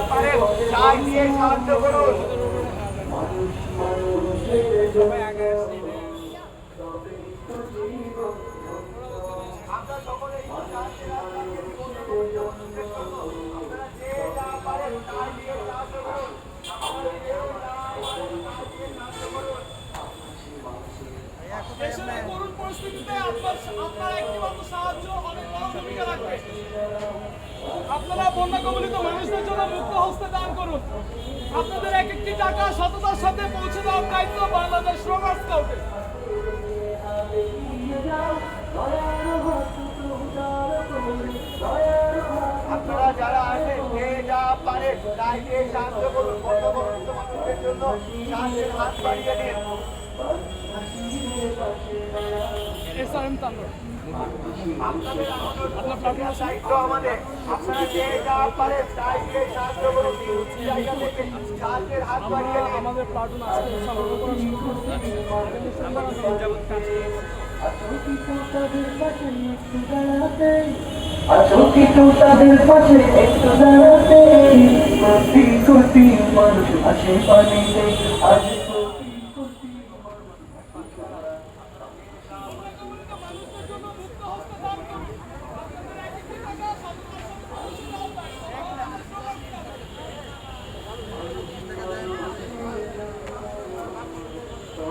পারেন তাই দিয়ে সাহায্য করুন। আমরা সকলে আপনারা যে যা পারেন তাই দিয়ে সাহায্য করুন। দেশের করুণ পরিস্থিতিতে আপনার একটিমাত্র সাহায্য অনেক বড় ভূমিকা রাখবে। আপনারা বন্যা কবলিত মানুষদের জন্য মুক্ত হস্তে দান করুন। আপনাদের এক একটি টাকা সততার সাথে পৌঁছে দেওয়ার দায়িত্ব বাংলাদেশ রোভার স্কাউটের। আপনারা যারা আছেন যে যা পারেন তাই দিয়ে সাহায্য করুন। বন্যাকবলিত মানুষদের জন্য সাহায্যের হাত বাড়িয়ে দিন। SRM তান্ডব আপনাদের দায়িত্ব আমাদের। আপনারা যে যা পারেন তাই দিয়ে সাহায্য করুন। জায়গা থেকে সাহায্যের হাত বাড়িয়ে দিন। আমাদের প্লাটুন আজকে সংগ্রহ করা শুরু করছে। তাদের পাশে একটু দাঁড়াতে কোটি কোটি মানুষ আসে পানিতে